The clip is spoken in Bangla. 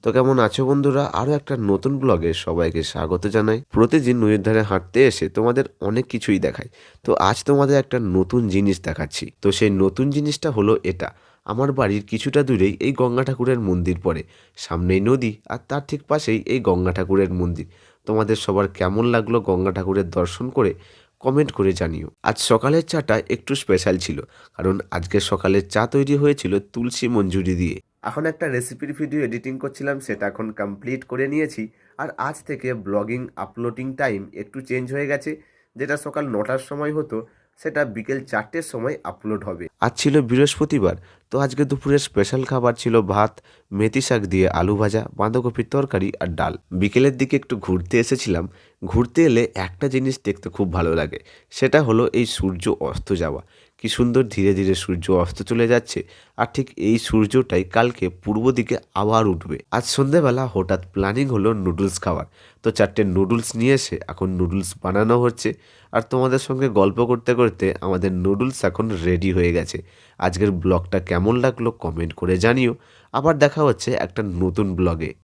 তো কেমন আছো বন্ধুরা? আরও একটা নতুন ব্লগে সবাইকে স্বাগত জানাই। প্রতিদিন নদীর ধারে হাঁটতে এসে তোমাদের অনেক কিছুই দেখাই। তো আজ তোমাদের একটা নতুন জিনিস দেখাচ্ছি। তো সেই নতুন জিনিসটা হলো এটা। আমার বাড়ির কিছুটা দূরেই এই গঙ্গা ঠাকুরের মন্দির পড়ে। সামনেই নদী আর তার ঠিক পাশেই এই গঙ্গা ঠাকুরের মন্দির। তোমাদের সবার কেমন লাগলো গঙ্গা ঠাকুরের দর্শন করে কমেন্ট করে জানিও। আজ সকালের চাটা একটু স্পেশাল ছিল, কারণ আজকের সকালের চা তৈরি হয়েছিল তুলসী মঞ্জুরি দিয়ে। এখন একটা রেসিপির ভিডিও এডিটিং করছিলাম, সেটা এখন কমপ্লিট করে নিয়েছি। আর আজ থেকে ব্লগিং আপলোডিং টাইম একটু চেঞ্জ হয়ে গেছে। যেটা সকাল 9টার সময় হতো, সেটা বিকেল 4টের সময় আপলোড হবে। আজ ছিল বৃহস্পতিবার, তো আজকে দুপুরের স্পেশাল খাবার ছিল ভাত, মেথি শাক দিয়ে আলু ভাজা, বাঁধাকপির তরকারি আর ডাল। বিকেলের দিকে একটু ঘুরতে এসেছিলাম। ঘুরতে এলে একটা জিনিস দেখতে খুব ভালো লাগে, সেটা হলো এই সূর্য অস্ত যাওয়া। কি সুন্দর ধীরে ধীরে সূর্য অস্ত চলে যাচ্ছে, আর ঠিক এই সূর্যটাই কালকে পূর্ব দিকে আবার উঠবে। আজ সন্ধেবেলা হঠাৎ প্ল্যানিং হলো নুডলস খাওয়ার। তো 4টে নুডলস নিয়ে এসে এখন নুডলস বানানো হচ্ছে। আর তোমাদের সঙ্গে গল্প করতে করতে আমাদের নুডলস এখন রেডি হয়ে গেছে। আজকের ব্লগটা কেমন লাগলো কমেন্ট করে জানিও। আবার দেখা হচ্ছে একটা নতুন ব্লগে।